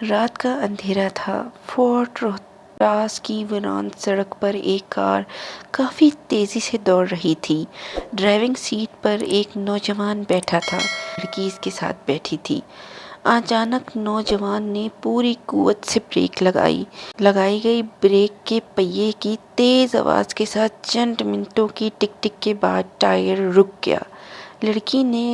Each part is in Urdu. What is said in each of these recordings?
رات کا اندھیرا تھا۔ فورٹ روہتاس کی ویران سڑک پر ایک کار کافی تیزی سے دوڑ رہی تھی۔ ڈرائیونگ سیٹ پر ایک نوجوان بیٹھا تھا، لڑکی اس کے ساتھ بیٹھی تھی۔ اچانک نوجوان نے پوری قوت سے بریک لگائی۔ لگائی گئی بریک کے پہیے کی تیز آواز کے ساتھ چند منٹوں کی ٹک ٹک کے بعد ٹائر رک گیا۔ لڑکی نے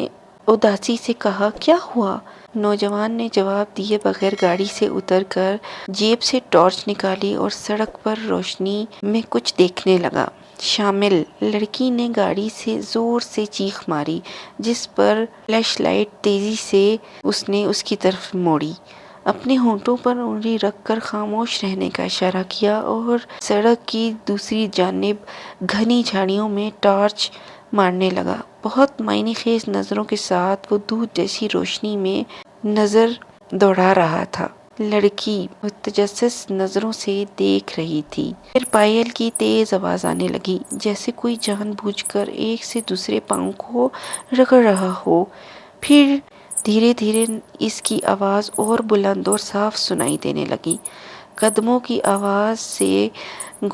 اداسی سے کہا، "کیا ہوا؟" نوجوان نے جواب دیے بغیر گاڑی سے اتر کر جیب سے ٹارچ نکالی اور سڑک پر روشنی میں کچھ دیکھنے لگا۔ "شامل!" لڑکی نے گاڑی سے زور سے چیخ ماری، جس پر فلش لائٹ تیزی سے اس نے اس کی طرف موڑی۔ اپنے ہونٹوں پر انگلی رکھ کر خاموش رہنے کا اشارہ کیا اور سڑک کی دوسری جانب گھنی جھاڑیوں میں ٹارچ مارنے لگا۔ بہت معنی خیز نظروں کے ساتھ وہ دودھ جیسی روشنی میں نظر دوڑا رہا تھا۔ لڑکی متجسس نظروں سے دیکھ رہی تھی۔ پھر پائل کی تیز آواز آنے لگی، جیسے کوئی جان بوجھ کر ایک سے دوسرے پاؤں کو رگڑ رہا ہو۔ پھر دھیرے دھیرے اس کی آواز اور بلند اور صاف سنائی دینے لگی، قدموں کی آواز سے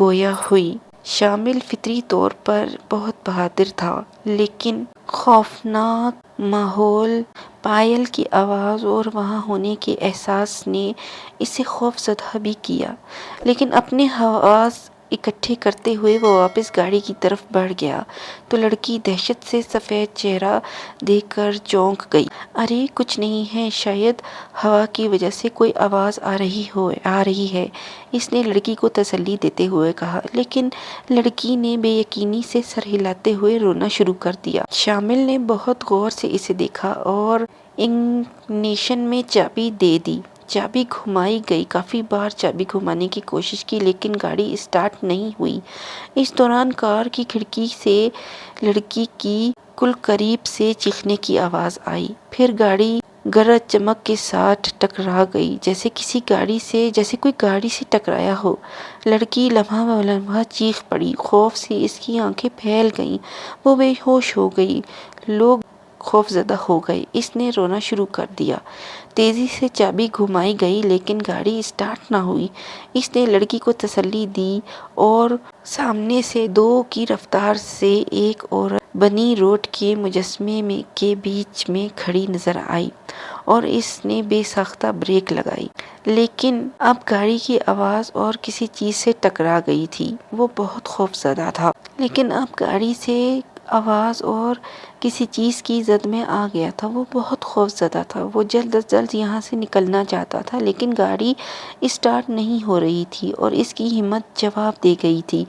گویا ہوئی۔ شامل فطری طور پر بہت بہادر تھا، لیکن خوفناک ماحول، پائل کی آواز اور وہاں ہونے کے احساس نے اسے خوف زدہ بھی کیا۔ لیکن اپنے حواس اکٹھے کرتے ہوئے وہ واپس گاڑی کی طرف بڑھ گیا تو لڑکی دہشت سے سفید چہرہ دیکھ کر چونک گئی۔ "ارے کچھ نہیں ہے، شاید ہوا کی وجہ سے کوئی آواز آ رہی ہے" اس نے لڑکی کو تسلی دیتے ہوئے کہا، لیکن لڑکی نے بے یقینی سے سر ہلاتے ہوئے رونا شروع کر دیا۔ شامل نے بہت غور سے اسے دیکھا اور اگنیشن میں چابی دے دی۔ چابی گھمائی گئی، کافی بار چابی گھمانے کی کوشش کی لیکن گاڑی اسٹارٹ نہیں ہوئی۔ اس دوران کار کی کھڑکی سے لڑکی کی قلقریب سے چیخنے کی آواز آئی۔ پھر گاڑی گرج چمک کے ساتھ ٹکرا گئی، جیسے کوئی گاڑی سے ٹکرایا ہو۔ لڑکی لمحہ بہ لمحہ چیخ پڑی، خوف سے اس کی آنکھیں پھیل گئیں، وہ بے ہوش ہو گئی۔ لوگ خوفزدہ ہو گئے۔ اس نے رونا شروع کر دیا۔ تیزی سے چابی گھمائی گئی لیکن گاڑی اسٹارٹ نہ ہوئی۔ اس نے لڑکی کو تسلی دی اور سامنے سے 2 کی رفتار سے ایک عورت بنی روڈ کے مجسمے کے بیچ میں کھڑی نظر آئی اور اس نے بے ساختہ بریک لگائی۔ لیکن اب گاڑی کی آواز اور کسی چیز سے ٹکرا گئی تھی۔ وہ بہت خوفزدہ تھا، لیکن اب گاڑی سے آواز اور کسی چیز کی زد میں آ گیا تھا۔ وہ بہت خوفزدہ تھا۔ وہ جلد از جلد یہاں سے نکلنا چاہتا تھا لیکن گاڑی اسٹارٹ نہیں ہو رہی تھی اور اس کی ہمت جواب دے گئی تھی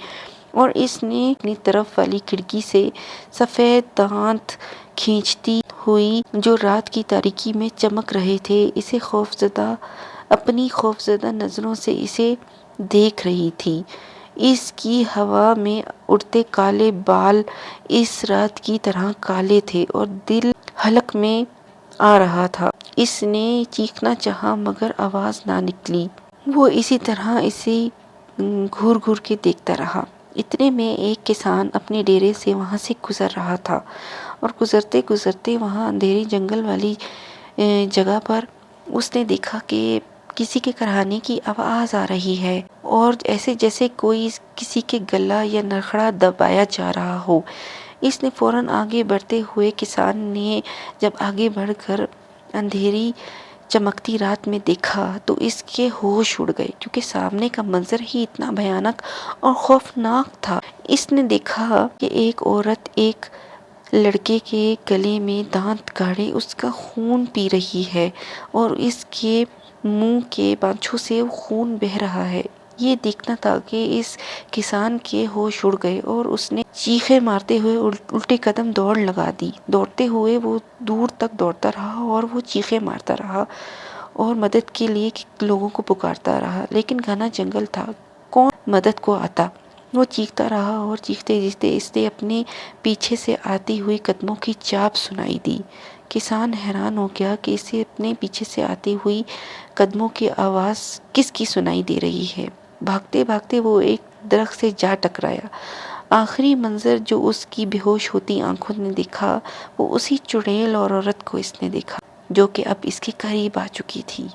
اور اس نے اپنی طرف والی کھڑکی سے سفید دانت کھینچتی ہوئی جو رات کی تاریکی میں چمک رہے تھے، اپنی خوفزدہ نظروں سے اسے دیکھ رہی تھی۔ اس کی ہوا میں اڑتے کالے بال اس رات کی طرح کالے تھے اور دل حلق میں آ رہا تھا۔ اس نے چیخنا چاہا مگر آواز نہ نکلی۔ وہ اسی طرح اسے گھور گھور کے دیکھتا رہا۔ اتنے میں ایک کسان اپنے ڈیرے سے وہاں سے گزر رہا تھا اور گزرتے گزرتے وہاں اندھیری جنگل والی جگہ پر اس نے دیکھا کہ کسی کے کراہنے کی آواز آ رہی ہے اور ایسے جیسے کوئی کسی کے گلا یا نخرا دبایا جا رہا ہو۔ اس نے فوراً آگے بڑھتے ہوئے کسان نے جب آگے بڑھ کر اندھیری چمکتی رات میں دیکھا تو اس کے ہوش اڑ گئے کیونکہ سامنے کا منظر ہی اتنا بھیانک اور خوفناک تھا۔ اس نے دیکھا کہ ایک عورت ایک لڑکے کے گلے میں دانت گاڑے اس کا خون پی رہی ہے اور اس کے منہ کے بانچھوں سے خون بہہ رہا ہے۔ یہ دیکھنا تھا کہ اس کسان کے ہوش اڑ گئے اور اس نے چیخیں مارتے ہوئے الٹے قدم دوڑ لگا دی۔ دوڑتے ہوئے وہ دور تک دوڑتا رہا اور وہ چیخیں مارتا رہا اور مدد کے لیے لوگوں کو پکارتا رہا، لیکن گھنا جنگل تھا، کون مدد کو آتا؟ وہ چیختا رہا اور چیختے چیختے اس نے اپنے پیچھے سے آتی ہوئی قدموں کی چاپ سنائی دی۔ کسان حیران ہو گیا کہ اسے اپنے پیچھے سے آتی ہوئی قدموں کی آواز کس کی سنائی دے رہی ہے۔ بھاگتے بھاگتے وہ ایک درخت سے جا ٹکرایا۔ آخری منظر جو اس کی بے ہوش ہوتی آنکھوں نے دیکھا وہ اسی چڑیل اور عورت کو اس نے دیکھا جو کہ اب اس کے قریب آ چکی تھی۔